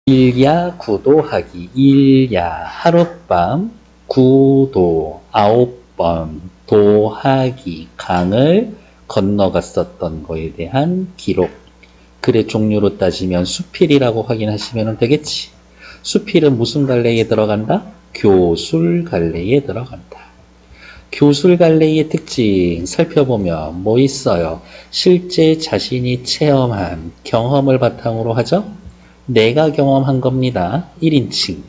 일야 구도하기. 일야 하룻밤, 구도 9번, 도하기 강을 건너갔었던 거에 대한 기록. 글의 종류로 따지면 수필이라고 확인하시면 되겠지. 수필은 무슨 갈래에 들어간다? 교술 갈래에 들어간다. 교술 갈래의 특징 살펴보면 뭐 있어요? 실제 자신이 체험한 경험을 바탕으로 하죠? 내가 경험한 겁니다. 1인칭.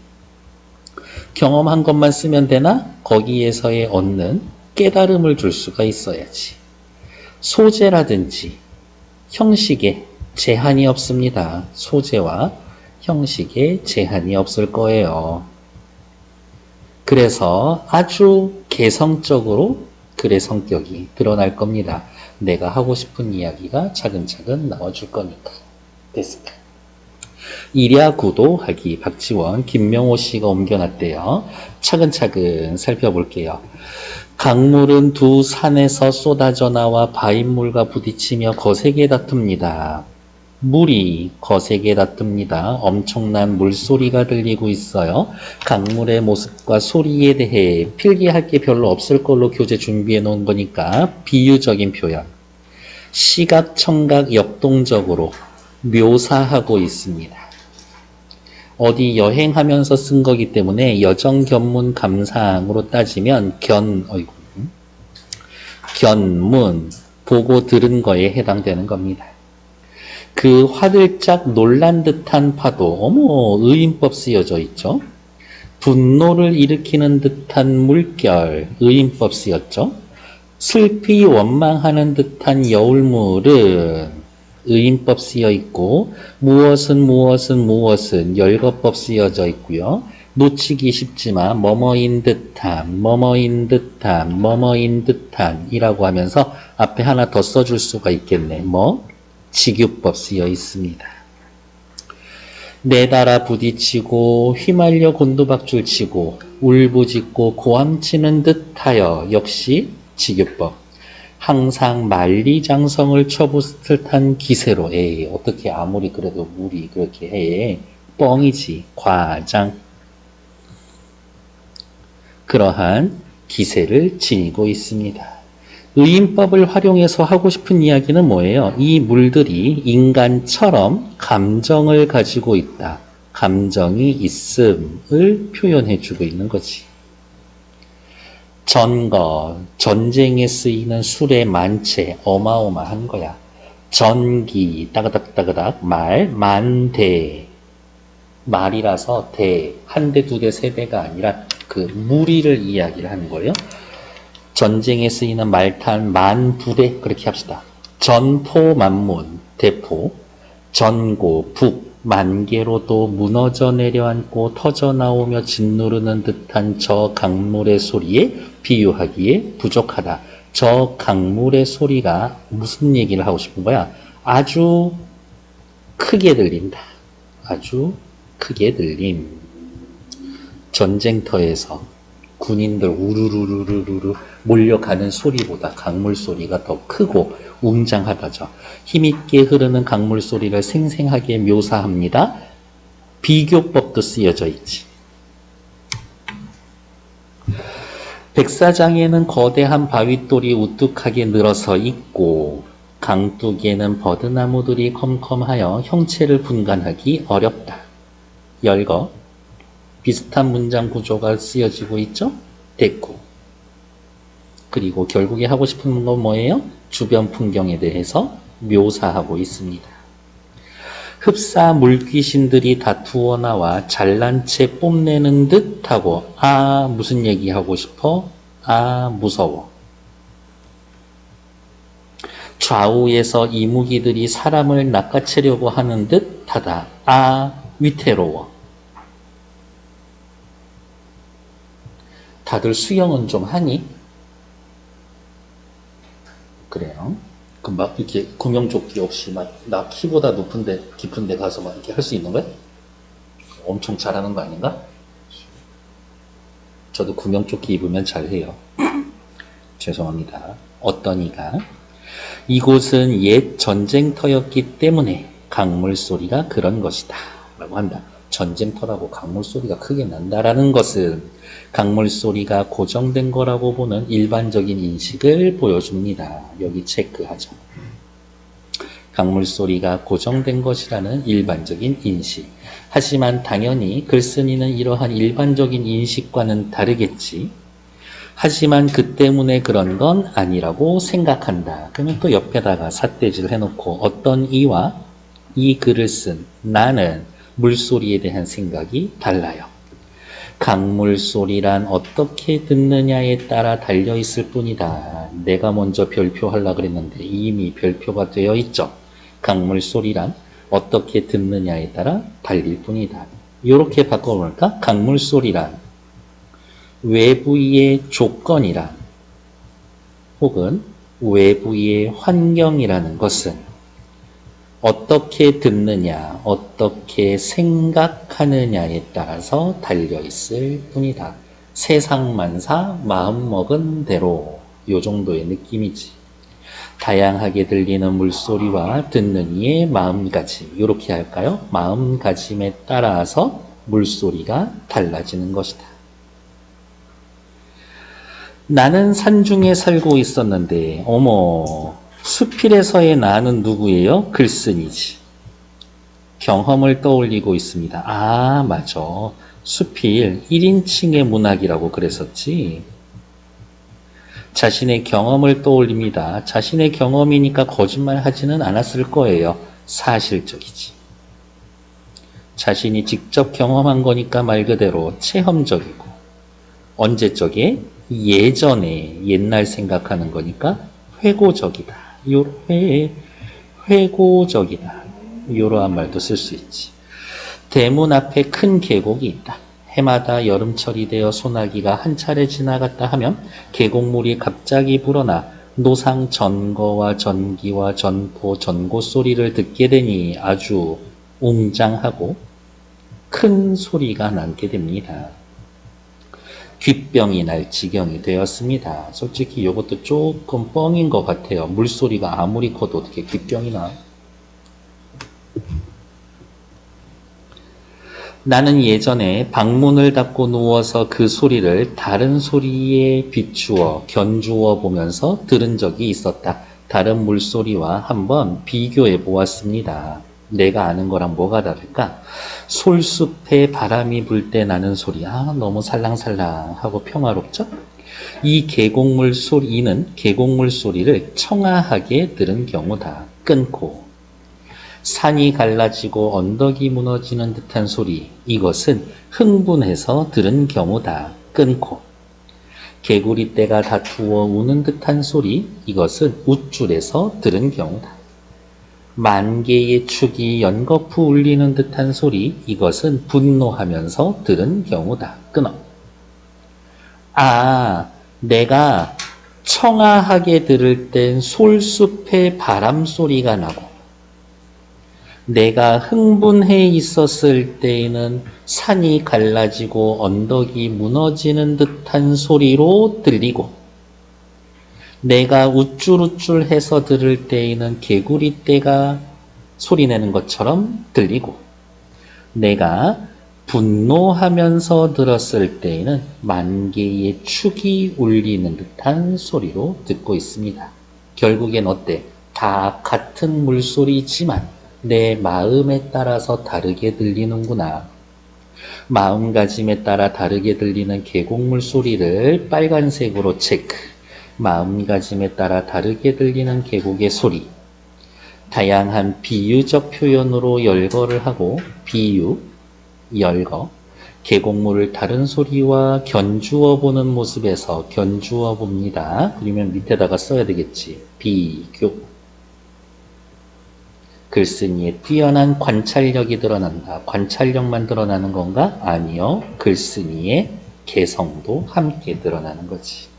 경험한 것만 쓰면 되나? 거기에서의 얻는 깨달음을 줄 수가 있어야지. 소재라든지 형식에 제한이 없습니다. 소재와 형식에 제한이 없을 거예요. 그래서 아주 개성적으로 글의 성격이 드러날 겁니다. 내가 하고 싶은 이야기가 차근차근 나와줄 거니까. 됐을까? 일야구도 하기. 박지원, 김명호 씨가 옮겨놨대요. 차근차근 살펴볼게요. 강물은 두 산에서 쏟아져 나와 바윗물과 부딪히며 거세게 다툽니다. 물이 거세게 다툽니다. 엄청난 물소리가 들리고 있어요. 강물의 모습과 소리에 대해 필기할 게 별로 없을 걸로 교재 준비해 놓은 거니까 비유적인 표현. 시각, 청각, 역동적으로 묘사하고 있습니다. 어디 여행하면서 쓴 거기 때문에 여정 견문 감상으로 따지면 견문, 보고 들은 거에 해당되는 겁니다. 그 화들짝 놀란 듯한 파도, 어머, 의인법 쓰여져 있죠. 분노를 일으키는 듯한 물결, 의인법 쓰였죠. 슬피 원망하는 듯한 여울물은 의인법 쓰여 있고, 무엇은 열거법 쓰여져 있고요. 놓치기 쉽지만 뭐뭐인 듯한 이라고 하면서 앞에 하나 더 써줄 수가 있겠네. 직유법 쓰여 있습니다. 내달아 부딪히고 휘말려 곤두박질 치고 울부짖고 고함치는 듯하여 역시 직유법. 항상 만리장성을 쳐붙을 듯한 기세로 어떻게 아무리 그래도 물이 그렇게 해. 뻥이지. 과장. 그러한 기세를 지니고 있습니다. 의인법을 활용해서 하고 싶은 이야기는 뭐예요? 이 물들이 인간처럼 감정을 가지고 있다. 감정이 있음을 표현해주고 있는 거지. 전거, 전쟁에 쓰이는 술의 만체, 어마어마한 거야. 전기, 따그닥따그닥, 말, 만대. 말이라서 대, 한 대, 두 대, 세 대가 아니라 그 무리를 이야기를 하는 거예요. 전쟁에 쓰이는 말탄 만부대, 그렇게 합시다. 전포 만문, 대포, 전고, 북, 만개로도 무너져 내려앉고 터져 나오며 짓누르는 듯한 저 강물의 소리에 비유하기에 부족하다. 저 강물의 소리가 무슨 얘기를 하고 싶은 거야? 아주 크게 들린다. 아주 크게 들림. 전쟁터에서 군인들 우르르르르르 몰려가는 소리보다 강물 소리가 더 크고 웅장하다죠. 힘있게 흐르는 강물 소리를 생생하게 묘사합니다. 비교법도 쓰여져 있지. 백사장에는 거대한 바윗돌이 우뚝하게 늘어서 있고 강둑에는 버드나무들이 컴컴하여 형체를 분간하기 어렵다. 열거. 비슷한 문장 구조가 쓰여지고 있죠? 됐고. 그리고 결국에 하고 싶은 건 뭐예요? 주변 풍경에 대해서 묘사하고 있습니다. 흡사 물귀신들이 다투어 나와 잘난 채 뽐내는 듯 하고, 무슨 얘기하고 싶어? 무서워. 좌우에서 이무기들이 사람을 낚아채려고 하는 듯 하다. 위태로워. 다들 수영은 좀 하니? 그래요. 그럼 막 이렇게 구명조끼 없이 나 키보다 높은데 깊은데 가서 막 이렇게 할 수 있는 거야? 엄청 잘하는 거 아닌가? 저도 구명조끼 입으면 잘해요. 죄송합니다. 어떤 이가 이곳은 옛 전쟁터였기 때문에 강물 소리가 그런 것이다 라고 한다. 전쟁터라고 강물 소리가 크게 난다라는 것은 강물 소리가 고정된 거라고 보는 일반적인 인식을 보여줍니다. 여기 체크하죠. 강물 소리가 고정된 것이라는 일반적인 인식. 하지만 당연히 글쓴이는 이러한 일반적인 인식과는 다르겠지. 하지만 그 때문에 그런 건 아니라고 생각한다. 그러면 또 옆에다가 삿대질 해놓고 어떤 이와 이 글을 쓴 나는 물소리에 대한 생각이 달라요. 강물 소리란 어떻게 듣느냐에 따라 달려있을 뿐이다. 내가 먼저 별표하려고 그랬는데 이미 별표가 되어 있죠. 강물 소리란 어떻게 듣느냐에 따라 달릴 뿐이다. 이렇게 바꿔볼까? 강물 소리란 외부의 조건이란 혹은 외부의 환경이라는 것은 어떻게 듣느냐, 어떻게 생각하느냐에 따라서 달려있을 뿐이다. 세상만사 마음먹은 대로 요 정도의 느낌이지. 다양하게 들리는 물소리와 듣는 이의 마음가짐 이렇게 할까요? 마음가짐에 따라서 물소리가 달라지는 것이다. 나는 산중에 살고 있었는데 어머 수필에서의 나는 누구예요? 글쓴이지. 경험을 떠올리고 있습니다. 아 맞아. 수필 1인칭의 문학이라고 그랬었지. 자신의 경험을 떠올립니다. 자신의 경험이니까 거짓말 하지는 않았을 거예요. 사실적이지. 자신이 직접 경험한 거니까 말 그대로 체험적이고 언제적에? 예전에 옛날 생각하는 거니까 회고적이다. 회고적이다. 이러한 말도 쓸 수 있지. 대문 앞에 큰 계곡이 있다. 해마다 여름철이 되어 소나기가 한 차례 지나갔다 하면 계곡물이 갑자기 불어나 노상 전거와 전기와 전포, 전고 소리를 듣게 되니 아주 웅장하고 큰 소리가 나게 됩니다. 귓병이 날 지경이 되었습니다. 솔직히 이것도 조금 뻥인 것 같아요. 물소리가 아무리 커도 어떻게 귓병이 나? 나는 예전에 방문을 닫고 누워서 그 소리를 다른 소리에 비추어 견주어 보면서 들은 적이 있었다. 다른 물소리와 한번 비교해 보았습니다. 내가 아는 거랑 뭐가 다를까? 솔숲에 바람이 불 때 나는 소리. 아, 너무 살랑살랑하고 평화롭죠? 이 계곡물 소리는 계곡물 소리를 청아하게 들은 경우다. 끊고. 산이 갈라지고 언덕이 무너지는 듯한 소리. 이것은 흥분해서 들은 경우다. 끊고. 개구리떼가 다투어 우는 듯한 소리. 이것은 우쭐해서 들은 경우다. 만 개의 축이 연거푸 울리는 듯한 소리. 이것은 분노하면서 들은 경우다. 끊어. 아, 내가 청아하게 들을 땐 솔숲의 바람 소리가 나고 내가 흥분해 있었을 때에는 산이 갈라지고 언덕이 무너지는 듯한 소리로 들리고 내가 우쭐우쭐해서 들을 때에는 개구리떼가 소리내는 것처럼 들리고 내가 분노하면서 들었을 때에는 만 개의 축이 울리는 듯한 소리로 듣고 있습니다. 결국엔 어때? 다 같은 물소리지만 내 마음에 따라서 다르게 들리는구나. 마음가짐에 따라 다르게 들리는 계곡물 소리를 빨간색으로 체크. 마음가짐에 따라 다르게 들리는 계곡의 소리. 다양한 비유적 표현으로 열거를 하고 비유, 열거, 계곡물을 다른 소리와 견주어 보는 모습에서 견주어 봅니다. 그러면 밑에다가 써야 되겠지. 비교. 글쓴이의 뛰어난 관찰력이 드러난다. 관찰력만 드러나는 건가? 아니요. 글쓴이의 개성도 함께 드러나는 거지.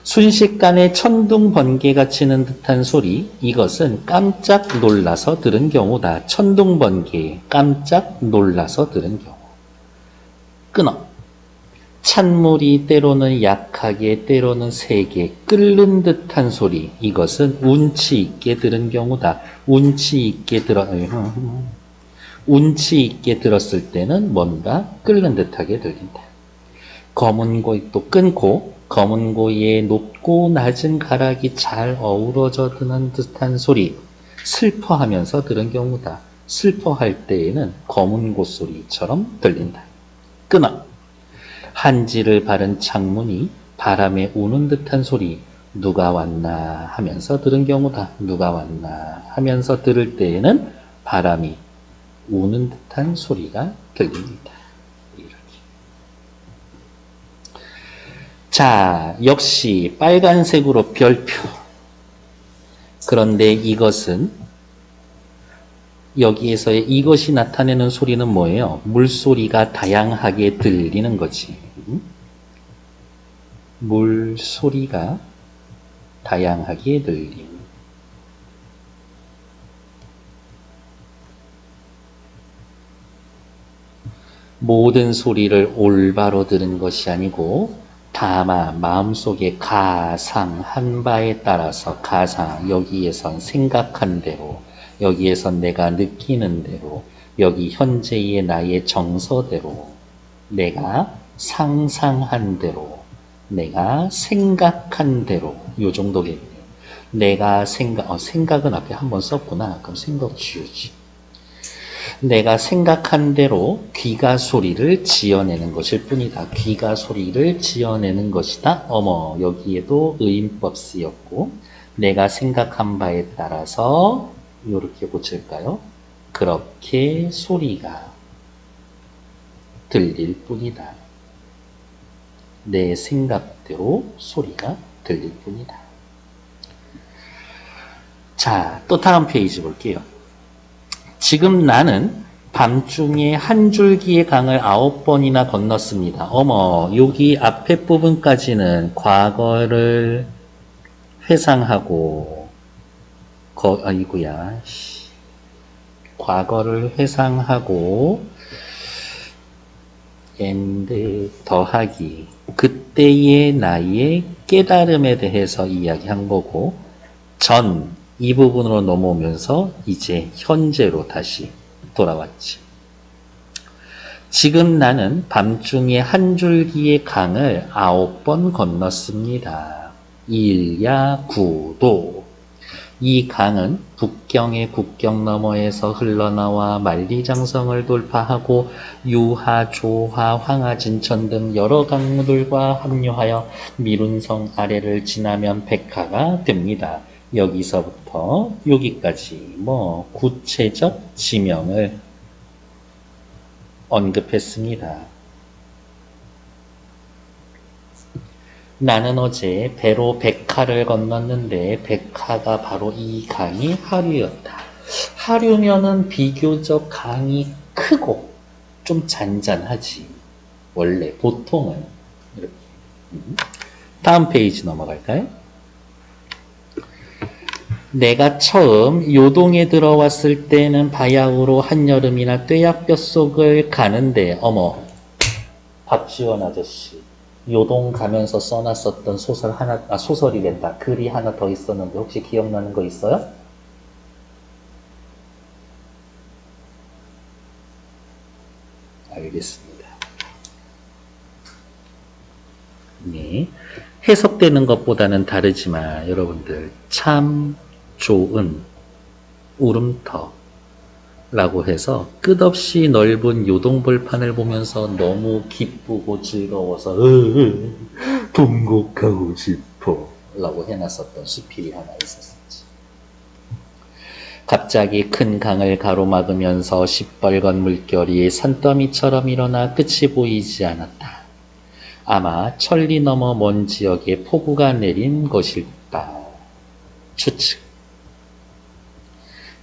순식간에 천둥 번개가 치는 듯한 소리. 이것은 깜짝 놀라서 들은 경우다. 천둥 번개, 깜짝 놀라서 들은 경우. 끊어. 찬물이 때로는 약하게 때로는 세게 끓는 듯한 소리. 이것은 운치 있게 들은 경우다. 운치 있게 운치 있게 들었을 때는 뭔가 끓는 듯하게 들린다. 검은 고이 또 끊고 검은 고이에 높고 낮은 가락이 잘 어우러져 드는 듯한 소리. 슬퍼하면서 들은 경우다. 슬퍼할 때에는 검은 고 소리처럼 들린다. 끊어. 한지를 바른 창문이 바람에 우는 듯한 소리. 누가 왔나 하면서 들은 경우다. 누가 왔나 하면서 들을 때에는 바람이 우는 듯한 소리가 들립니다. 이렇게. 자, 역시 빨간색으로 별표. 그런데 이것은 여기에서의 이것이 나타내는 소리는 뭐예요? 물소리가 다양하게 들리는 거지. 물소리가 다양하게 들림. 모든 소리를 올바로 들은 것이 아니고 다만 마음속에 가상한 바에 따라서 가상, 여기에선 생각한 대로, 여기에선 내가 느끼는 대로, 여기 현재의 나의 정서대로, 내가 상상한 대로, 내가 생각한 대로, 요 정도겠네요. 내가 생각은 앞에 한번 썼구나. 그럼 생각 지우지. 내가 생각한 대로 귀가 소리를 지어내는 것일 뿐이다. 귀가 소리를 지어내는 것이다. 어머, 여기에도 의인법 쓰였고, 내가 생각한 바에 따라서 이렇게 고칠까요? 그렇게 소리가 들릴 뿐이다. 내 생각대로 소리가 들릴 뿐이다. 자, 또 다음 페이지 볼게요. 지금 나는 밤중에 한 줄기의 강을 9번이나 건넜습니다. 어머, 여기 앞에 부분까지는 과거를 회상하고, 아이고야, 과거를 회상하고, and 더하기, 그때의 나의 깨달음에 대해서 이야기한 거고, 이 부분으로 넘어오면서 이제 현재로 다시 돌아왔지. 지금 나는 밤중에 한 줄기의 강을 9번 건넜습니다. 일야구도. 이 강은 북경의 국경 너머에서 흘러나와 만리장성을 돌파하고 유하, 조하, 황하진천 등 여러 강물들과 합류하여 미룬성 아래를 지나면 백하가 됩니다. 여기서부터 여기까지 구체적 지명을 언급했습니다. 나는 어제 배로 백하를 건넜는데 백하가 바로 이 강이 하류였다. 하류면은 비교적 강이 크고 좀 잔잔하지. 원래 보통은 이렇게. 다음 페이지 넘어갈까요? 내가 처음 요동에 들어왔을 때는 바야흐로 한여름이나 뙤약 뼛속을 가는데 어머, 박지원 아저씨 요동 가면서 써놨었던 소설 하나, 소설이랬다. 글이 하나 더 있었는데 혹시 기억나는 거 있어요? 알겠습니다. 네. 해석되는 것보다는 다르지만 여러분들 참 좋은 울음터 라고 해서 끝없이 넓은 요동벌판을 보면서 너무 기쁘고 즐거워서 동곡하고 싶어 라고 해놨었던 수필이 하나 있었었지. 갑자기 큰 강을 가로막으면서 시뻘건 물결이 산더미처럼 일어나 끝이 보이지 않았다. 아마 천리 넘어 먼 지역에 폭우가 내린 것일까. 추측.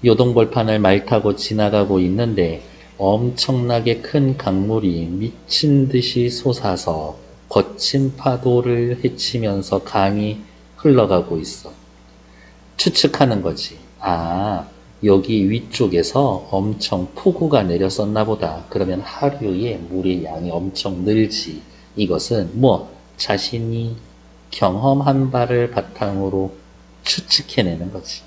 요동벌판을 말 타고 지나가고 있는데 엄청나게 큰 강물이 미친 듯이 솟아서 거친 파도를 헤치면서 강이 흘러가고 있어. 추측하는 거지. 여기 위쪽에서 엄청 폭우가 내렸었나 보다. 그러면 하류에 물의 양이 엄청 늘지. 이것은 자신이 경험한 바를 바탕으로 추측해내는 거지.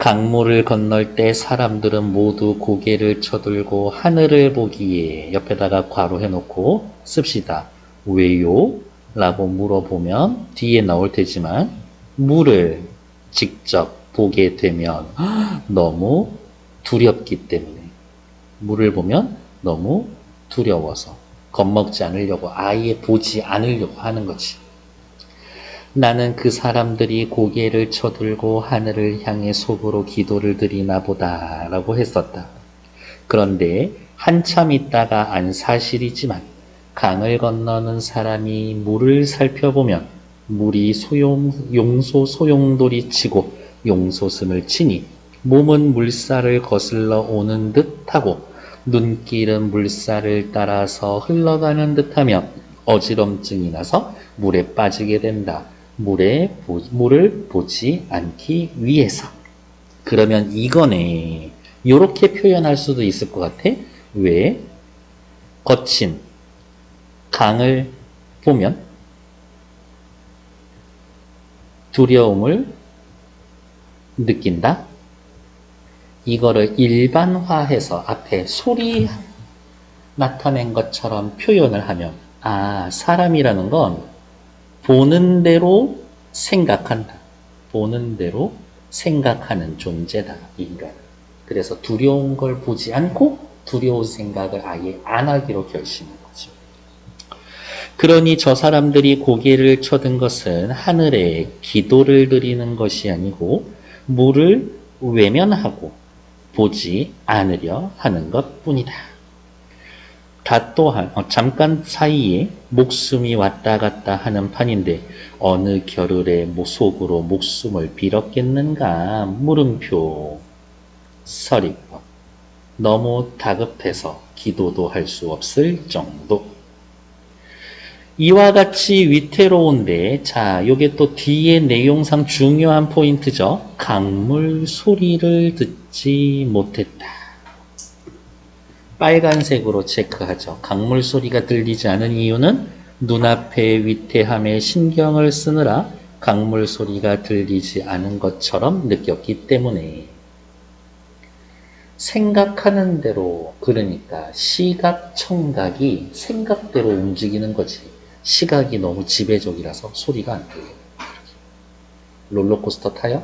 강물을 건널 때 사람들은 모두 고개를 쳐들고 하늘을 보기에 옆에다가 괄호해 놓고 씁시다. 왜요? 라고 물어보면 뒤에 나올 테지만 물을 직접 보게 되면 너무 두렵기 때문에 물을 보면 너무 두려워서 겁먹지 않으려고 아예 보지 않으려고 하는 거지. 나는 그 사람들이 고개를 쳐들고 하늘을 향해 속으로 기도를 드리나 보다 라고 했었다. 그런데 한참 있다가 안 사실이지만 강을 건너는 사람이 물을 살펴보면 물이 용소 소용돌이 치고 용소슴을 치니 몸은 물살을 거슬러 오는 듯하고 눈길은 물살을 따라서 흘러가는 듯하며 어지럼증이 나서 물에 빠지게 된다. 물을 보지 않기 위해서. 그러면 이거네. 이렇게 표현할 수도 있을 것 같아. 왜? 거친 강을 보면 두려움을 느낀다. 이거를 일반화해서 앞에 소리 나타낸 것처럼 표현을 하면 사람이라는 건 보는 대로 생각한다. 보는 대로 생각하는 존재다. 인간은. 그래서 두려운 걸 보지 않고 두려운 생각을 아예 안 하기로 결심한 거죠. 그러니 저 사람들이 고개를 쳐든 것은 하늘에 기도를 드리는 것이 아니고 물을 외면하고 보지 않으려 하는 것뿐이다. 다 또한 잠깐 사이에 목숨이 왔다 갔다 하는 판인데 어느 겨를에 속으로 목숨을 빌었겠는가 물음표. 서리법. 너무 다급해서 기도도 할 수 없을 정도. 이와 같이 위태로운데 자 요게 또 뒤에 내용상 중요한 포인트죠. 강물 소리를 듣지 못했다. 빨간색으로 체크하죠. 강물 소리가 들리지 않은 이유는 눈앞의 위태함에 신경을 쓰느라 강물 소리가 들리지 않은 것처럼 느꼈기 때문에. 생각하는 대로, 그러니까 시각, 청각이 생각대로 움직이는 거지. 시각이 너무 지배적이라서 소리가 안 들려요. 롤러코스터 타요?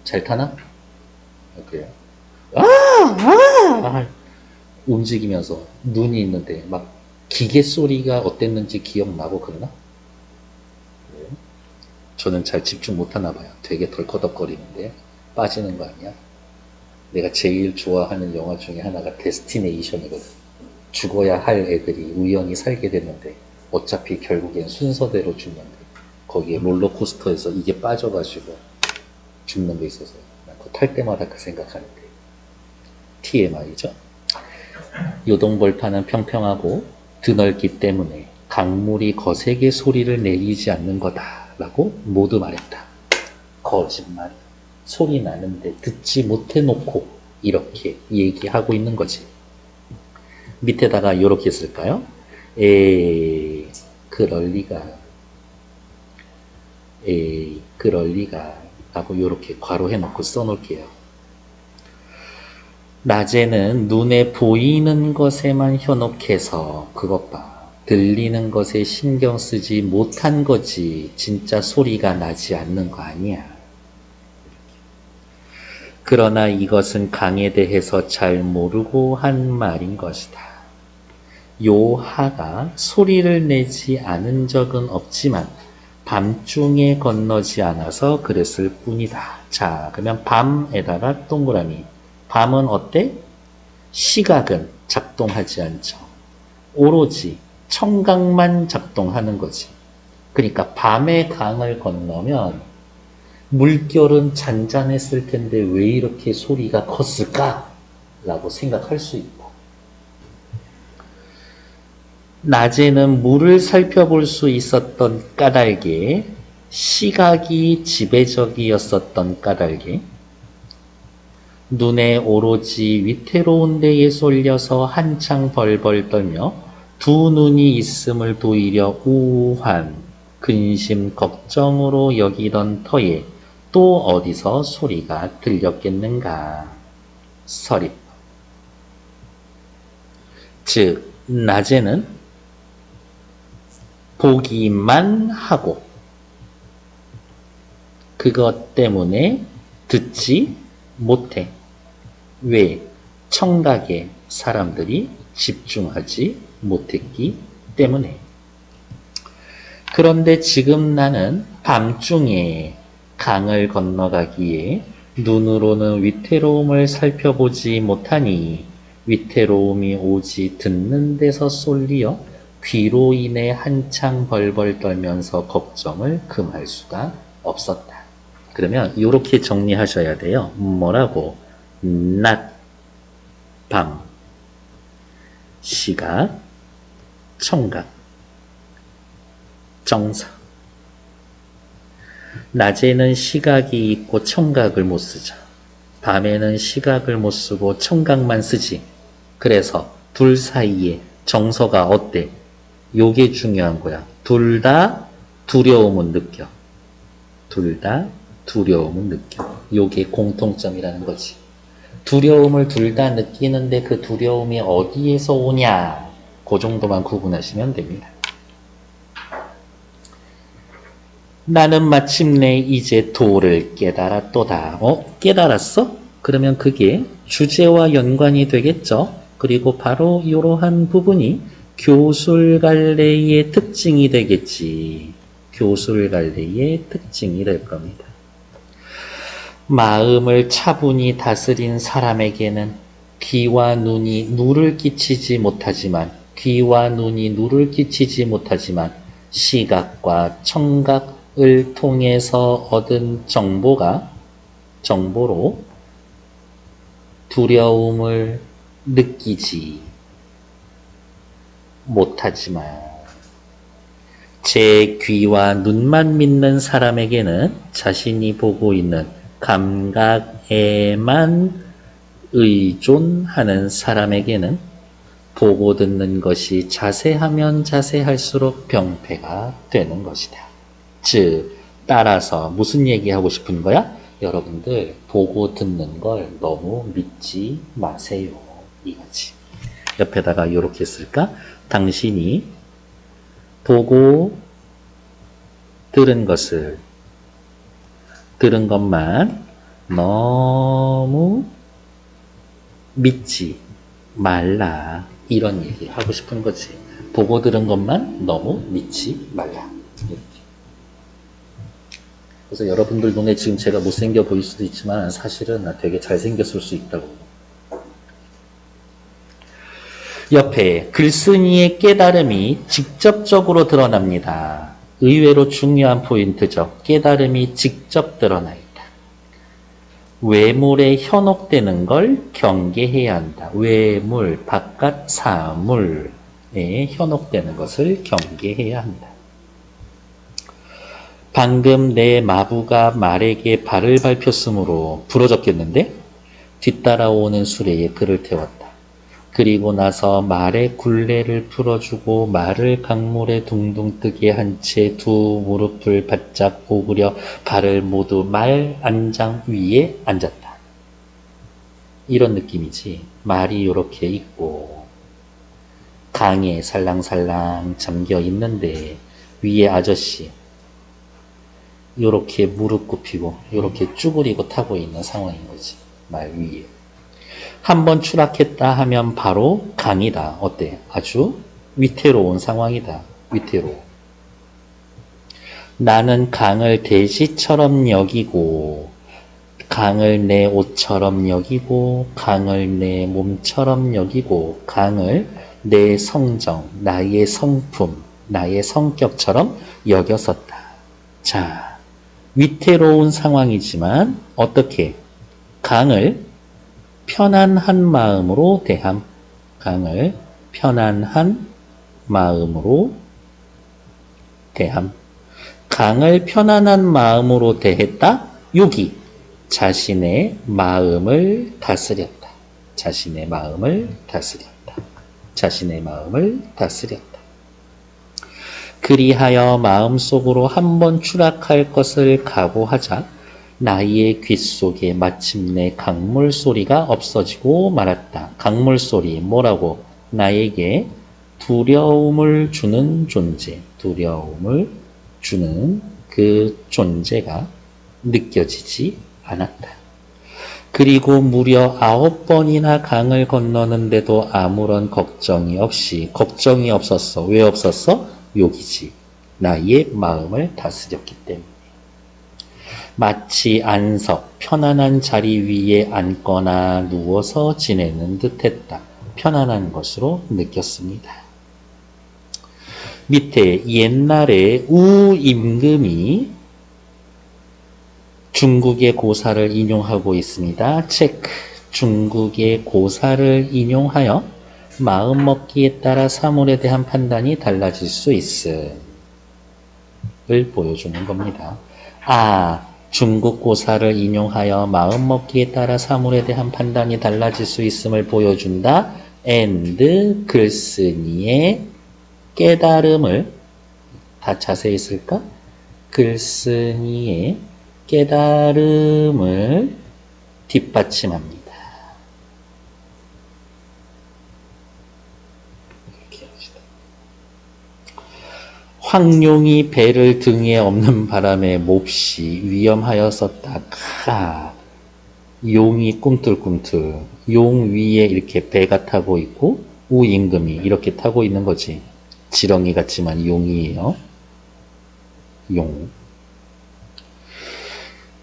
잘 타나? 그래요. 움직이면서 눈이 있는데 막 기계 소리가 어땠는지 기억나고 그러나? 저는 잘 집중 못하나 봐요. 되게 덜커덕거리는데 빠지는 거 아니야? 내가 제일 좋아하는 영화 중에 하나가 데스티네이션이거든. 죽어야 할 애들이 우연히 살게 됐는데 어차피 결국엔 순서대로 죽는데 거기에 롤러코스터에서 이게 빠져가지고 죽는 게 있어서 그거 탈 때마다 그 생각하는데 TMI죠. 요동벌판은 평평하고 드넓기 때문에 강물이 거세게 소리를 내리지 않는 거다라고 모두 말했다. 거짓말. 소리 나는데 듣지 못해놓고 이렇게 얘기하고 있는 거지. 밑에다가 이렇게 쓸까요? 그럴 리가 하고 이렇게 괄호해 놓고 써놓을게요. 낮에는 눈에 보이는 것에만 현혹해서 그것 봐. 들리는 것에 신경 쓰지 못한 거지. 진짜 소리가 나지 않는 거 아니야. 그러나 이것은 강에 대해서 잘 모르고 한 말인 것이다. 요 하가 소리를 내지 않은 적은 없지만 밤중에 건너지 않아서 그랬을 뿐이다. 자, 그러면 밤에다가 동그라미. 밤은 어때? 시각은 작동하지 않죠. 오로지 청각만 작동하는 거지. 그러니까 밤에 강을 건너면 물결은 잔잔했을 텐데 왜 이렇게 소리가 컸을까? 라고 생각할 수 있고, 낮에는 물을 살펴볼 수 있었던 까닭에 시각이 지배적이었었던 까닭에 눈에 오로지 위태로운 데에 쏠려서 한창 벌벌 떨며 두 눈이 있음을 도리려 우한 근심 걱정으로 여기던 터에 또 어디서 소리가 들렸겠는가? 서립. 즉, 낮에는 보기만 하고 그것 때문에 듣지 못해. 왜? 청각에 사람들이 집중하지 못했기 때문에. 그런데 지금 나는 밤중에 강을 건너가기에 눈으로는 위태로움을 살펴보지 못하니 위태로움이 오지 듣는 데서 쏠리어 귀로 인해 한창 벌벌 떨면서 걱정을 금할 수가 없었다. 그러면 이렇게 정리하셔야 돼요. 뭐라고? 낮, 밤, 시각, 청각, 정사. 낮에는 시각이 있고 청각을 못 쓰죠. 밤에는 시각을 못 쓰고 청각만 쓰지. 그래서 둘 사이에 정서가 어때? 요게 중요한 거야. 둘 다 두려움은 느껴. 둘 다 두려움은 느껴. 요게 공통점이라는 거지. 두려움을 둘 다 느끼는데 그 두려움이 어디에서 오냐? 그 정도만 구분하시면 됩니다. 나는 마침내 이제 도를 깨달았도다. 깨달았어? 그러면 그게 주제와 연관이 되겠죠? 그리고 바로 이러한 부분이 교술갈래의 특징이 되겠지. 교술갈래의 특징이 될 겁니다. 마음을 차분히 다스린 사람에게는 귀와 눈이 누를 끼치지 못하지만 시각과 청각을 통해서 얻은 정보로 두려움을 느끼지 못하지만 제 귀와 눈만 믿는 사람에게는 자신이 보고 있는 감각에만 의존하는 사람에게는 보고 듣는 것이 자세하면 자세할수록 병폐가 되는 것이다. 즉, 따라서 무슨 얘기하고 싶은 거야? 여러분들 보고 듣는 걸 너무 믿지 마세요. 이거지. 옆에다가 이렇게 쓸까? 당신이 보고 들은 것만 너무 믿지 말라. 이런 얘기 하고 싶은 거지. 보고 들은 것만 너무 믿지 말라. 이렇게. 그래서 여러분들 눈에 지금 제가 못생겨 보일 수도 있지만 사실은 나 되게 잘생겼을 수 있다고. 옆에 글쓴이의 깨달음이 직접적으로 드러납니다. 의외로 중요한 포인트죠. 깨달음이 직접 드러나 있다. 외물에 현혹되는 걸 경계해야 한다. 외물, 바깥 사물에 현혹되는 것을 경계해야 한다. 방금 내 마부가 말에게 발을 밟혔으므로 부러졌겠는데 뒤따라오는 수레에 그를 태웠다. 그리고 나서 말의 굴레를 풀어주고 말을 강물에 둥둥 뜨게 한 채 두 무릎을 바짝 오그려 발을 모두 말 안장 위에 앉았다. 이런 느낌이지. 말이 이렇게 있고 강에 살랑살랑 잠겨 있는데 위에 아저씨 이렇게 무릎 굽히고 이렇게 쭈그리고 타고 있는 상황인 거지. 말 위에. 한번 추락했다 하면 바로 강이다. 어때? 아주 위태로운 상황이다. 위태로워. 나는 강을 돼지처럼 여기고 강을 내 옷처럼 여기고 강을 내 몸처럼 여기고 강을 내 성정, 나의 성품, 나의 성격처럼 여겼었다. 자, 위태로운 상황이지만 어떻게? 강을 편안한 마음으로 대함. 강을 편안한 마음으로 대함. 강을 편안한 마음으로 대했다. 여기 자신의 마음을 다스렸다. 자신의 마음을 다스렸다. 자신의 마음을 다스렸다. 그리하여 마음속으로 한번 추락할 것을 각오하자 나의 귀 속에 마침내 강물 소리가 없어지고 말았다. 강물 소리 뭐라고? 나에게 두려움을 주는 존재, 두려움을 주는 그 존재가 느껴지지 않았다. 그리고 무려 9번이나 강을 건너는데도 아무런 걱정이 없었어. 왜 없었어? 욕이지. 나의 마음을 다스렸기 때문에. 마치 안석, 편안한 자리 위에 앉거나 누워서 지내는 듯했다. 편안한 것으로 느꼈습니다. 밑에 옛날에 우임금이 중국의 고사를 인용하고 있습니다. 체크. 중국의 고사를 인용하여 마음먹기에 따라 사물에 대한 판단이 달라질 수 있음을 보여주는 겁니다. 중국 고사를 인용하여 마음먹기에 따라 사물에 대한 판단이 달라질 수 있음을 보여준다. and 글쓴이의 깨달음을 다 자세히 쓸까? 글쓴이의 깨달음을 뒷받침합니다. 이렇게 합시다. 황룡이 배를 등에 업는 바람에 몹시 위험하였었다. 용이 꿈틀꿈틀, 용 위에 이렇게 배가 타고 있고 우임금이 이렇게 타고 있는 거지. 지렁이 같지만 용이에요. 용.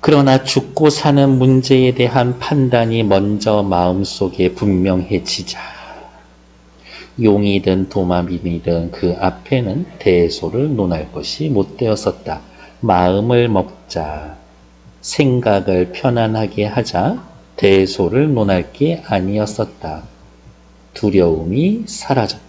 그러나 죽고 사는 문제에 대한 판단이 먼저 마음속에 분명해지자 용이든 도마뱀이든 그 앞에는 대소를 논할 것이 못 되었었다. 마음을 먹자, 생각을 편안하게 하자 대소를 논할 게 아니었었다. 두려움이 사라졌다.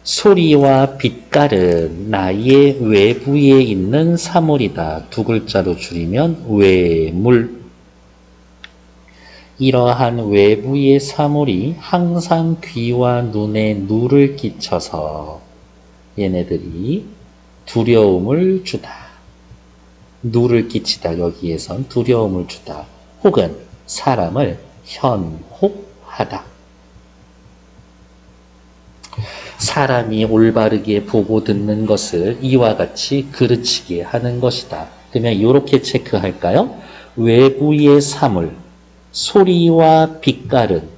소리와 빛깔은 나의 외부에 있는 사물이다. 두 글자로 줄이면 외물. 이러한 외부의 사물이 항상 귀와 눈에 누를 끼쳐서 얘네들이 두려움을 주다. 누를 끼치다. 여기에선 두려움을 주다. 혹은 사람을 현혹하다. 사람이 올바르게 보고 듣는 것을 이와 같이 그르치게 하는 것이다. 그러면 이렇게 체크할까요? 외부의 사물, 소리와 빛깔은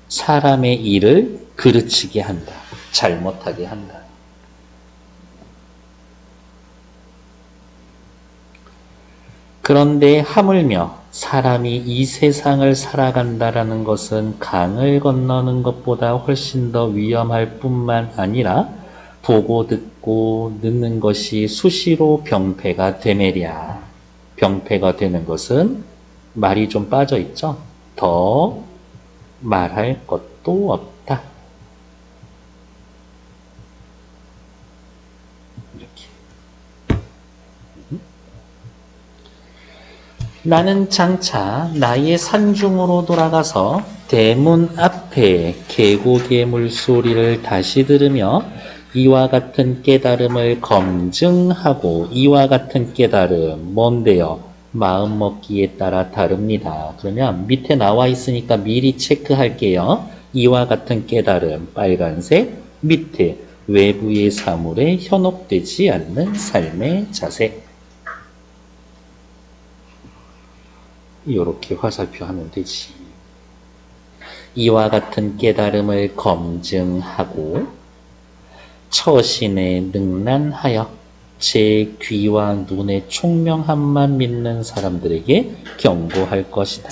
사람의 일을 그르치게 한다. 잘못하게 한다. 그런데 하물며 사람이 이 세상을 살아간다라는 것은 강을 건너는 것보다 훨씬 더 위험할 뿐만 아니라 보고 듣고 듣는 것이 수시로 병폐가 되매랴. 병폐가 되는 것은 말이 좀 빠져 있죠. 더 말할 것도 없다. 이렇게. 나는 장차 나의 산중으로 돌아가서 대문 앞에 계곡의 물소리를 다시 들으며 이와 같은 깨달음을 검증하고 이와 같은 깨달음 뭔데요? 마음먹기에 따라 다릅니다. 그러면 밑에 나와 있으니까 미리 체크할게요. 이와 같은 깨달음 빨간색 밑에 외부의 사물에 현혹되지 않는 삶의 자세. 이렇게 화살표 하면 되지. 이와 같은 깨달음을 검증하고 처신에 능란하여 제 귀와 눈의 총명함만 믿는 사람들에게 경고할 것이다.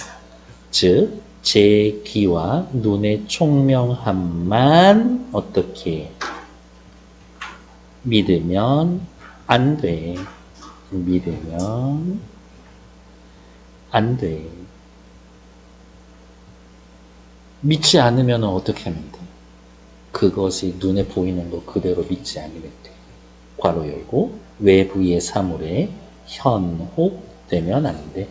즉, 제 귀와 눈의 총명함만 어떻게 믿으면 안 돼. 믿으면 안 돼. 믿지 않으면 어떻게 하면 돼? 그것이 눈에 보이는 거 그대로 믿지 않으면 돼. 괄호 열고 외부의 사물에 현혹되면 안 돼.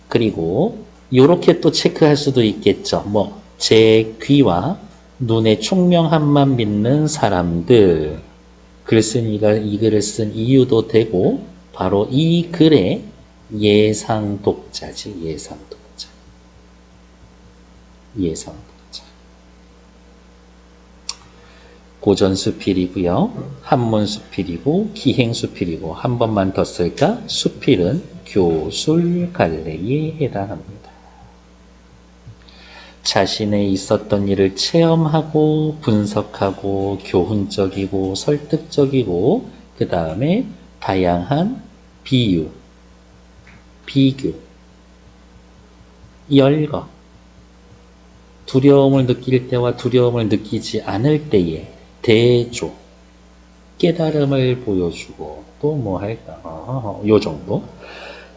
그리고 이렇게 또 체크할 수도 있겠죠. 제 귀와 눈의 총명함만 믿는 사람들. 글쓴이가 이 글을 쓴 이유도 되고 바로 이 글의 예상 독자지. 예상 독자. 예상 독자. 고전 수필이고요. 한문 수필이고 기행 수필이고 한 번만 더 쓸까? 수필은 교술 갈래에 해당합니다. 자신의 있었던 일을 체험하고 분석하고 교훈적이고 설득적이고 그 다음에 다양한 비유, 비교, 열거, 두려움을 느낄 때와 두려움을 느끼지 않을 때에 대조, 깨달음을 보여주고 또 뭐 할까? 요 정도.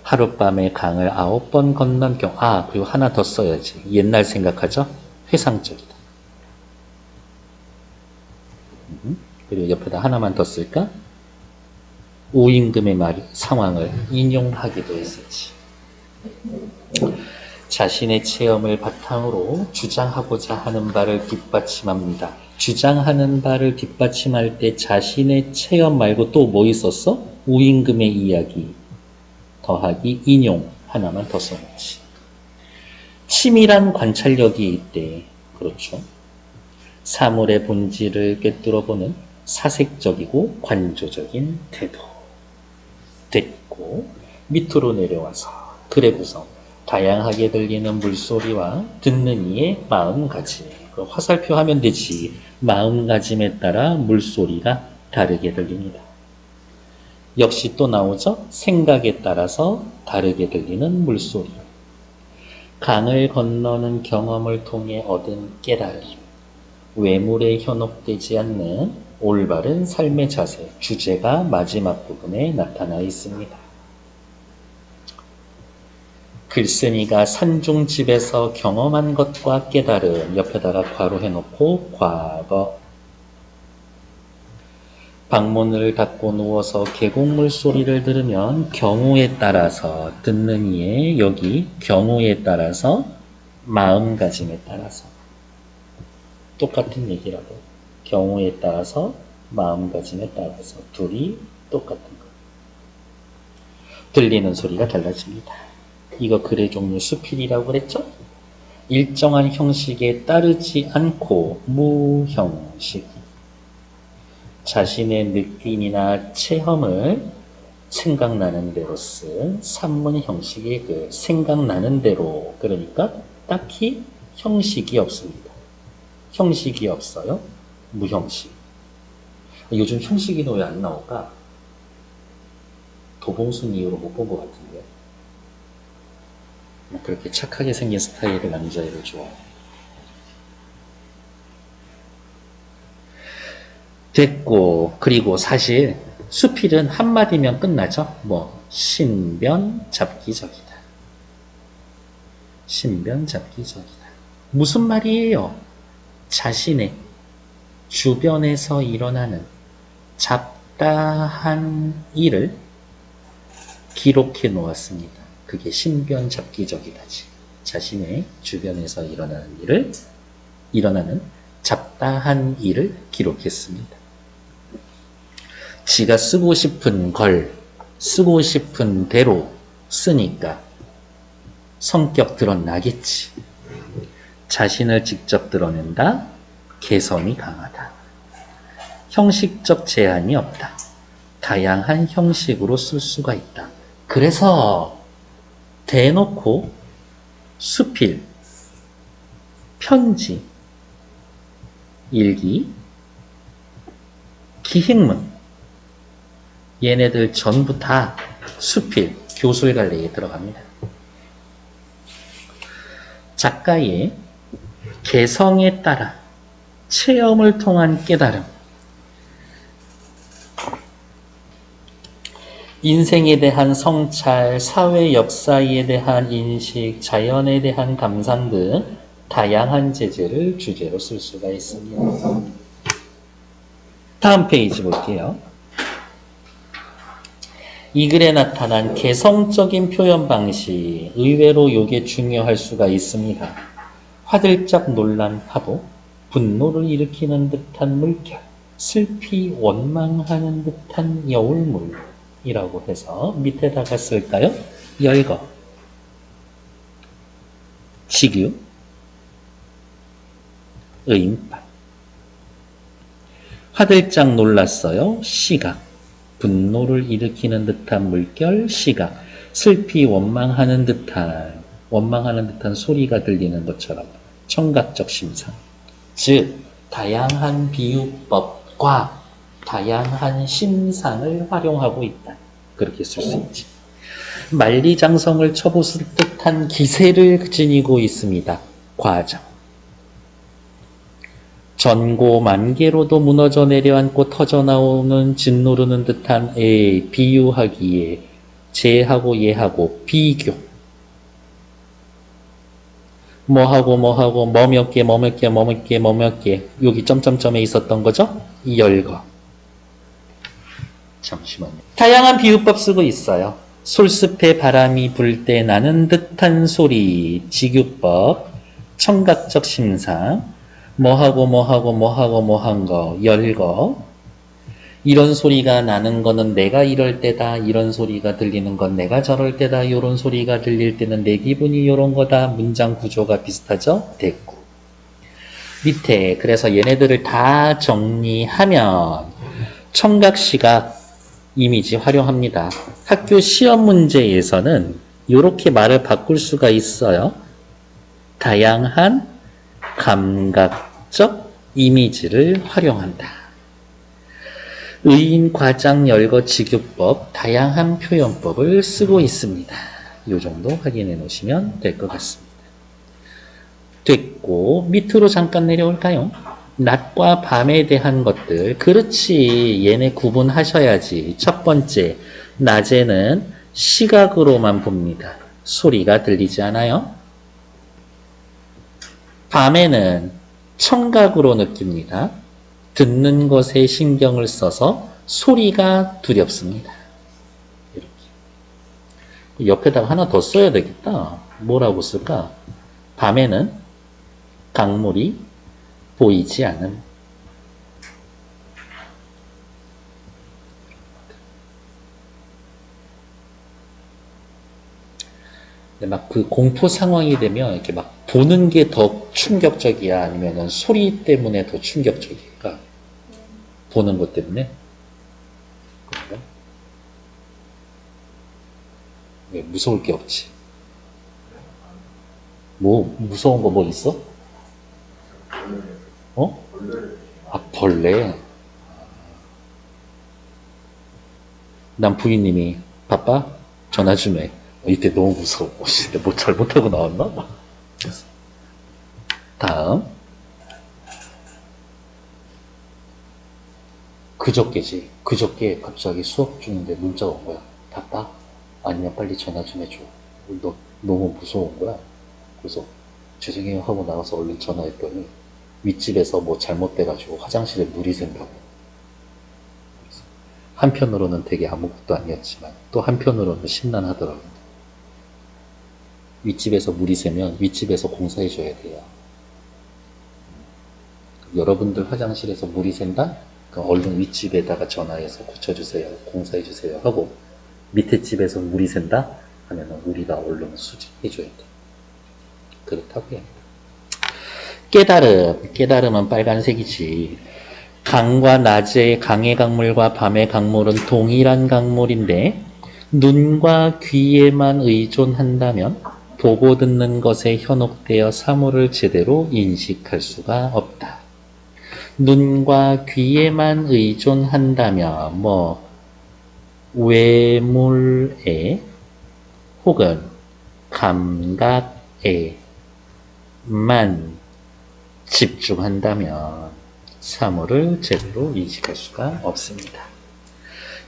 하룻밤에 강을 9번 건넌 경우. 그리고 하나 더 써야지. 옛날 생각하죠? 회상적이다. 그리고 옆에다 하나만 더 쓸까? 우임금의 상황을 인용하기도 했었지. 자신의 체험을 바탕으로 주장하고자 하는 바를 뒷받침합니다. 주장하는 바를 뒷받침할 때 자신의 체험 말고 또 뭐 있었어? 우임금의 이야기 더하기 인용 하나만 더 써놓지. 치밀한 관찰력이 있대. 그렇죠. 사물의 본질을 꿰뚫어보는 사색적이고 관조적인 태도. 됐고 밑으로 내려와서 글의 구성. 다양하게 들리는 물소리와 듣는 이의 마음가짐. 화살표 하면 되지. 마음가짐에 따라 물소리가 다르게 들립니다. 역시 또 나오죠. 생각에 따라서 다르게 들리는 물소리. 강을 건너는 경험을 통해 얻은 깨달음. 외물에 현혹되지 않는 올바른 삶의 자세. 주제가 마지막 부분에 나타나 있습니다. 글쓴이가 산중집에서 경험한 것과 깨달음. 옆에다가 괄호해놓고 과거. 방문을 닫고 누워서 계곡물 소리를 들으면 경우에 따라서 듣는 이의 여기 경우에 따라서 마음가짐에 따라서 똑같은 얘기라고. 경우에 따라서 마음가짐에 따라서 둘이 똑같은 거. 들리는 소리가 달라집니다. 이거 글의 종류 수필이라고 그랬죠? 일정한 형식에 따르지 않고 무형식. 자신의 느낌이나 체험을 생각나는 대로 쓴 산문 형식의 그 생각나는 대로. 그러니까 딱히 형식이 없습니다. 형식이 없어요. 무형식. 요즘 형식이 왜 안 나올까? 도봉순 이후로 못 본 것 같은데. 그렇게 착하게 생긴 스타일의 남자애를 좋아해. 됐고, 그리고 사실 수필은 한마디면 끝나죠. 신변 잡기적이다. 신변 잡기적이다. 무슨 말이에요? 자신의 주변에서 일어나는 잡다한 일을 기록해 놓았습니다. 그게 신변 잡기적이다지. 자신의 주변에서 일어나는 잡다한 일을 기록했습니다. 지가 쓰고 싶은 걸 쓰고 싶은 대로 쓰니까 성격 드러나겠지. 자신을 직접 드러낸다. 개성이 강하다. 형식적 제한이 없다. 다양한 형식으로 쓸 수가 있다. 그래서 대놓고 수필, 편지, 일기, 기행문 얘네들 전부 다 수필, 교술갈래에 들어갑니다. 작가의 개성에 따라 체험을 통한 깨달음, 인생에 대한 성찰, 사회 역사에 대한 인식, 자연에 대한 감상 등 다양한 재질을 주제로 쓸 수가 있습니다. 다음 페이지 볼게요. 이 글에 나타난 개성적인 표현 방식, 의외로 이게 중요할 수가 있습니다. 화들짝 놀란 파도, 분노를 일으키는 듯한 물결, 슬피 원망하는 듯한 여울물이라고 해서 밑에다가 쓸까요? 열거, 직유, 의인파. 화들짝 놀랐어요. 시각, 분노를 일으키는 듯한 물결, 시각, 슬피 원망하는 듯한 소리가 들리는 것처럼 청각적 심상. 즉 다양한 비유법과 다양한 심상을 활용하고 있다. 그렇게 쓸 수 있지. 만리장성을 쳐부술 듯한 기세를 지니고 있습니다. 과정. 전고 만개로도 무너져 내려앉고 터져나오는 짓누르는 듯한 비유하기에 쟤하고 얘하고 비교. 뭐하고 몇 개 여기 점점점에 있었던 거죠? 열거. 잠시만요. 다양한 비유법 쓰고 있어요. 솔숲에 바람이 불 때 나는 듯한 소리, 직유법, 청각적 심상, 뭐하고 뭐한 거, 열거. 이런 소리가 나는 거는 내가 이럴 때다. 이런 소리가 들리는 건 내가 저럴 때다. 이런 소리가 들릴 때는 내 기분이 이런 거다. 문장 구조가 비슷하죠? 됐고. 밑에 그래서 얘네들을 다 정리하면 청각, 시각, 이미지 활용합니다. 학교 시험 문제에서는 이렇게 말을 바꿀 수가 있어요. 다양한 감각적 이미지를 활용한다. 의인, 과장, 열거, 직유법, 다양한 표현법을 쓰고 있습니다. 이 정도 확인해 놓으시면 될 것 같습니다. 됐고 밑으로 잠깐 내려올까요? 낮과 밤에 대한 것들. 그렇지, 얘네 구분하셔야지. 첫 번째, 낮에는 시각으로만 봅니다. 소리가 들리지 않아요? 밤에는 청각으로 느낍니다. 듣는 것에 신경을 써서 소리가 두렵습니다. 이렇게. 옆에다가 하나 더 써야 되겠다. 뭐라고 쓸까? 밤에는 강물이 보이지 않음. 막 그 공포 상황이 되면 이렇게 막 보는 게 더 충격적이야? 아니면은 소리 때문에 더 충격적일까? 보는 것 때문에? 그런가? 왜 무서울 게 없지? 뭐 무서운 거 뭐 있어? 어? 아, 벌레. 난 부인님이 바빠? 전화 좀 해. 이때 너무 무서워. 내가 뭐 잘못하고 나왔나? 다음. 그저께지. 그저께 갑자기 수업 중인데 문자가 온 거야. 바빠? 아니면 빨리 전화 좀 해줘. 너 너무 무서운 거야. 그래서 죄송해요 하고 나가서 얼른 전화했더니 윗집에서 뭐 잘못돼가지고 화장실에 물이 샌다고. 한편으로는 되게 아무것도 아니었지만 또 한편으로는 심란하더라고요. 윗집에서 물이 새면 윗집에서 공사해줘야 돼요. 여러분들 화장실에서 물이 샌다? 그럼 얼른 윗집에다가 전화해서 고쳐주세요. 공사해주세요 하고 밑에 집에서 물이 샌다? 하면 우리가 얼른 수집해줘야 돼. 그렇다고요. 깨달음은 빨간색이지. 강과 낮의 강의 강물과 밤의 강물은 동일한 강물인데 눈과 귀에만 의존한다면 보고 듣는 것에 현혹되어 사물을 제대로 인식할 수가 없다. 눈과 귀에만 의존한다면 외물에 혹은 감각에만 집중한다면 사물을 제대로 인식할 수가 없습니다.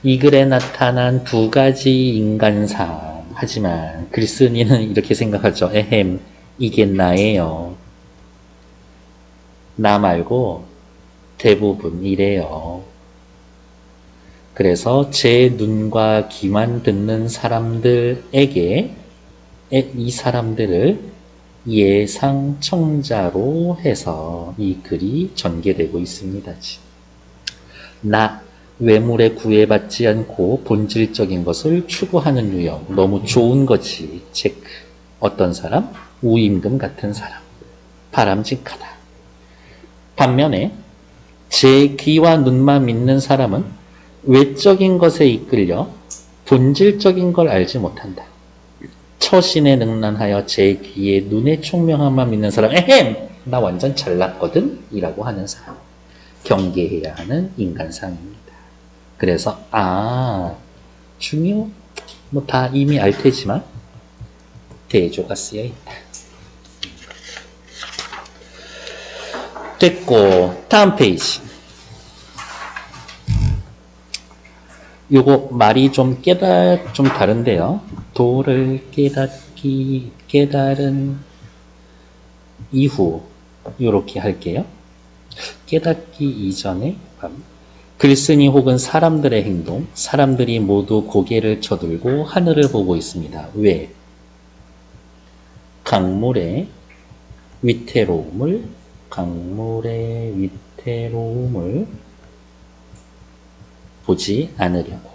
이 글에 나타난 두 가지 인간상. 하지만 글쓴이는 이렇게 생각하죠. 에헴, 이게 나예요. 나 말고 대부분 이래요. 그래서 제 눈과 귀만 듣는 사람들에게 이 사람들을 예상청자로 해서 이 글이 전개되고 있습니다. 나, 외물에 구애받지 않고 본질적인 것을 추구하는 유형. 너무 좋은 거지. 체크. 어떤 사람? 우임금 같은 사람. 바람직하다. 반면에 제 귀와 눈만 믿는 사람은 외적인 것에 이끌려 본질적인 걸 알지 못한다. 처신에 능란하여 제 귀에 눈의 총명함만 믿는 사람, 에헴! 나 완전 잘났거든? 이라고 하는 사람. 경계해야 하는 인간상입니다. 그래서 중요? 뭐 다 이미 알 테지만 대조가 쓰여 있다. 됐고, 다음 페이지. 요거 말이 좀 다른데요. 도를 깨달은 이후 요렇게 할게요. 깨닫기 이전에 글쓴이 혹은 사람들의 행동, 사람들이 모두 고개를 쳐들고 하늘을 보고 있습니다. 왜? 강물의 위태로움을 보지 않으려고.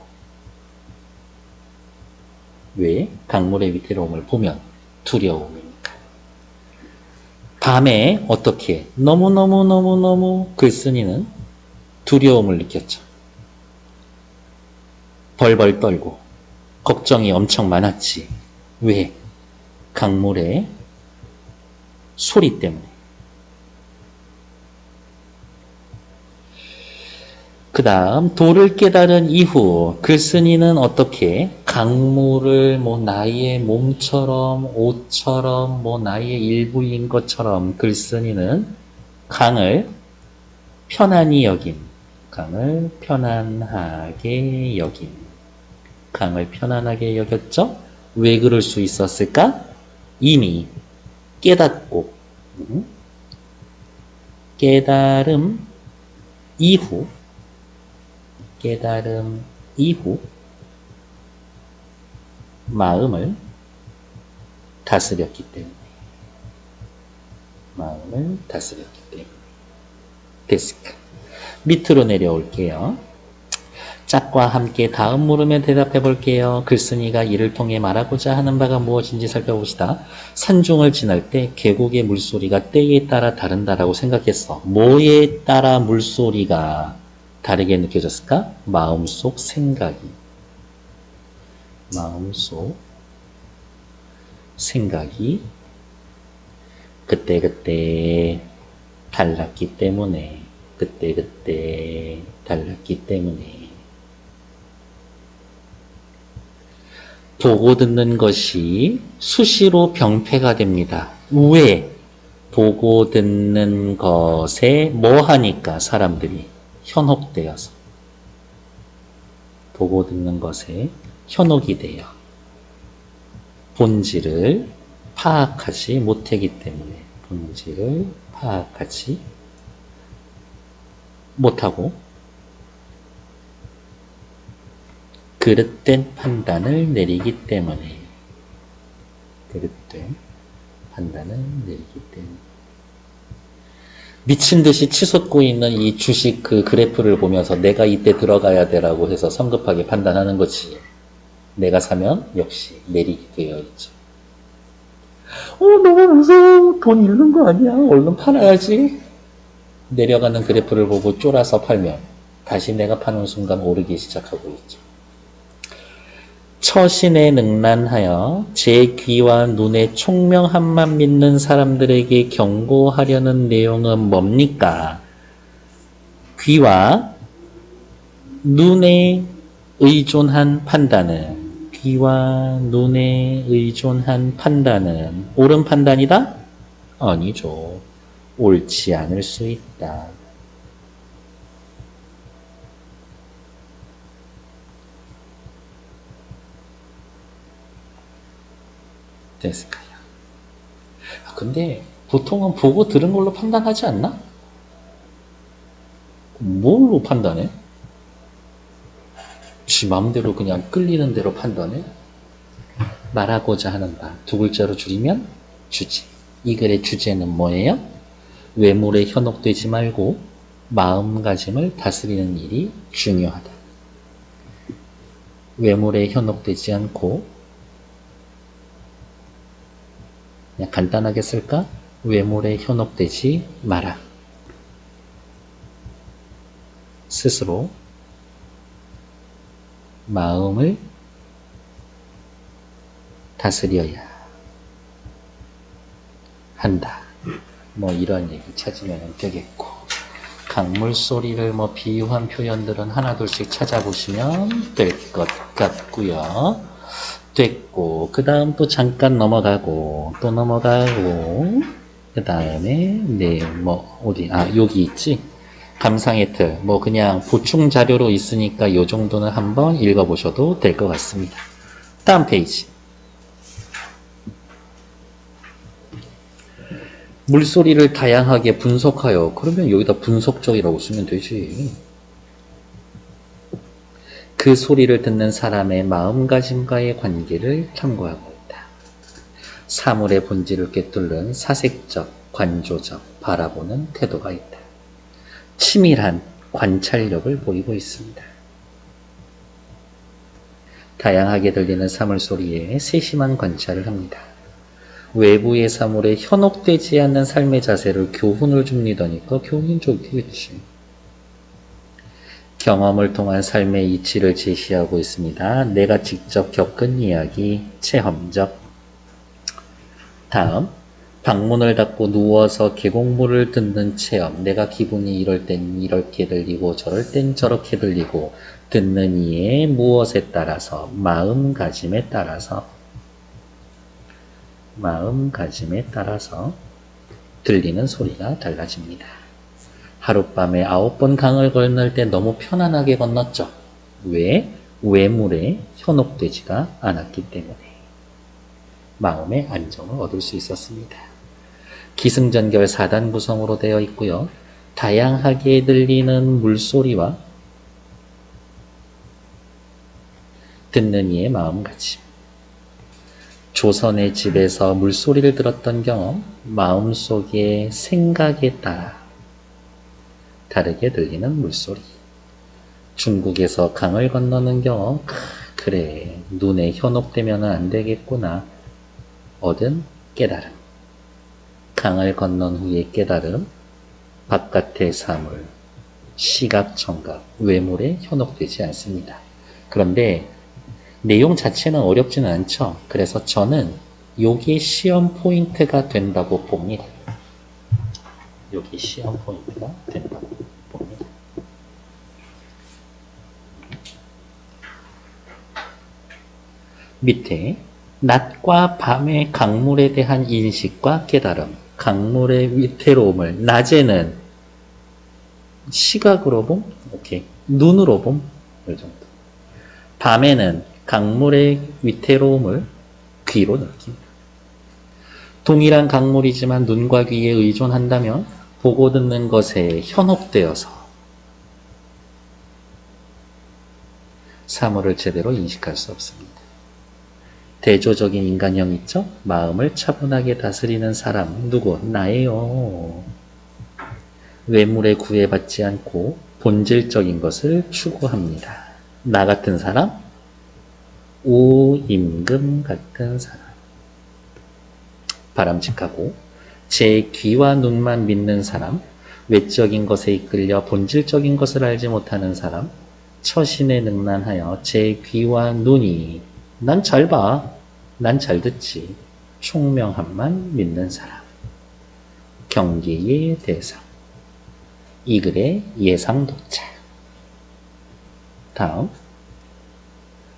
왜? 강물의 위태로움을 보면 두려움이니까. 밤에 어떻게? 너무너무 글쓴이는 두려움을 느꼈죠. 벌벌 떨고 걱정이 엄청 많았지. 왜? 강물의 소리 때문에. 그 다음 도를 깨달은 이후 글쓴이는 어떻게 강물을 나의 몸처럼 옷처럼 나의 일부인 것처럼 글쓴이는 강을 편안히 여김. 강을 편안하게 여겼죠? 왜 그럴 수 있었을까? 이미 깨닫고 깨달음 이후 마음을 다스렸기 때문에. 됐을까? 밑으로 내려올게요. 짝과 함께 다음 물음에 대답해 볼게요. 글쓴이가 이를 통해 말하고자 하는 바가 무엇인지 살펴봅시다. 산중을 지날 때 계곡의 물소리가 때에 따라 다른다라고 생각했어. 뭐에 따라 물소리가 다르게 느껴졌을까? 마음속 생각이 그때 달랐기 때문에 보고 듣는 것이 수시로 병폐가 됩니다. 왜? 보고 듣는 것에 뭐 하니까 사람들이 현혹되어서 보고 듣는 것에 현혹이 돼요. 본질을 파악하지 못하기 때문에 못하고 그릇된 판단을 내리기 때문에 미친 듯이 치솟고 있는 이 주식 그 그래프를 보면서 내가 이때 들어가야 되라고 해서 성급하게 판단하는 거지. 내가 사면 역시 내리게 되어 있죠. 너무 무서워. 돈 잃는 거 아니야. 얼른 팔아야지. 내려가는 그래프를 보고 쫄아서 팔면 다시 내가 파는 순간 오르기 시작하고 있죠. 처신에 능란하여 제 귀와 눈의 총명함만 믿는 사람들에게 경고하려는 내용은 뭡니까? 귀와 눈에 의존한 판단은 옳은 판단이다? 아니죠. 옳지 않을 수 있다. 됐을까요? 근데 보통은 보고 들은 걸로 판단하지 않나? 뭘로 판단해? 지 마음대로 그냥 끌리는 대로 판단해? 말하고자 하는 바 두 글자로 줄이면 주지. 이 글의 주제는 뭐예요? 외모에 현혹되지 말고 마음가짐을 다스리는 일이 중요하다. 외모에 현혹되지 않고 그냥 간단하게 쓸까? 외모에 현혹되지 마라. 스스로 마음을 다스려야 한다. 뭐 이런 얘기 찾으면 되겠고, 강물 소리를 뭐 비유한 표현들은 하나둘씩 찾아보시면 될 것 같고요. 됐고, 그 다음 또 잠깐 넘어가고 또 넘어가고, 그 다음에 네 뭐 어디 여기 있지. 감상의 틀, 뭐 그냥 보충 자료로 있으니까 요 정도는 한번 읽어보셔도 될 것 같습니다. 다음 페이지. 물소리를 다양하게 분석하여. 그러면 여기다 분석적이라고 쓰면 되지. 그 소리를 듣는 사람의 마음가짐과의 관계를 탐구하고 있다. 사물의 본질을 꿰뚫는 사색적, 관조적, 바라보는 태도가 있다. 치밀한 관찰력을 보이고 있습니다. 다양하게 들리는 사물 소리에 세심한 관찰을 합니다. 외부의 사물에 현혹되지 않는 삶의 자세를 교훈을 줍니다니까 교훈 좋겠지. 경험을 통한 삶의 이치를 제시하고 있습니다. 내가 직접 겪은 이야기, 체험적. 다음, 방문을 닫고 누워서 계곡물을 듣는 체험. 내가 기분이 이럴 땐 이렇게 들리고 저럴 땐 저렇게 들리고, 듣는 이의 무엇에 따라서, 마음가짐에 따라서 들리는 소리가 달라집니다. 하룻밤에 9번 강을 건널 때 너무 편안하게 건넜죠. 왜? 외물에 현혹되지가 않았기 때문에. 마음의 안정을 얻을 수 있었습니다. 기승전결 4단 구성으로 되어 있고요. 다양하게 들리는 물소리와 듣는 이의 마음가짐. 조선의 집에서 물소리를 들었던 경험, 마음속의 생각에 따라 다르게 들리는 물소리. 중국에서 강을 건너는 경험, 그래, 눈에 현혹되면 안 되겠구나. 얻은 깨달음. 강을 건넌 후의 깨달음, 바깥의 사물, 시각, 청각, 외물에 현혹되지 않습니다. 그런데 내용 자체는 어렵지는 않죠. 그래서 저는 여기 시험 포인트가 된다고 봅니다. 여기 시험 포인트가 된다고 봅니다. 밑에 낮과 밤의 강물에 대한 인식과 깨달음, 강물의 위태로움을 낮에는 시각으로 봄, 오케이, 눈으로 봄, 이 정도. 밤에는 강물의 위태로움을 귀로 느낍니다. 동일한 강물이지만 눈과 귀에 의존한다면 보고 듣는 것에 현혹되어서 사물을 제대로 인식할 수 없습니다. 대조적인 인간형 있죠? 마음을 차분하게 다스리는 사람, 누구? 나예요. 외물에 구애받지 않고 본질적인 것을 추구합니다. 나 같은 사람? 우임금 같은 사람. 바람직하고 제 귀와 눈만 믿는 사람, 외적인 것에 이끌려 본질적인 것을 알지 못하는 사람, 처신에 능란하여 제 귀와 눈이 난 잘 봐, 난 잘 듣지, 총명함만 믿는 사람. 경계의 대상. 이 글의 예상 독자. 다음,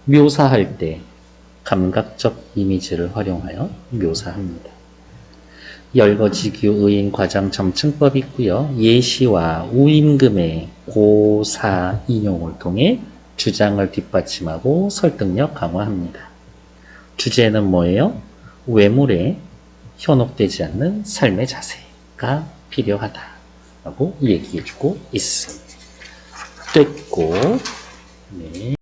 묘사할 때 감각적 이미지를 활용하여 묘사합니다. 열거지규 의인 과장 점층법이 있고요. 예시와 우임금의 고사 인용을 통해 주장을 뒷받침하고 설득력 강화합니다. 주제는 뭐예요? 외물에 현혹되지 않는 삶의 자세가 필요하다라고 얘기해주고 있습니다. 됐고, 네.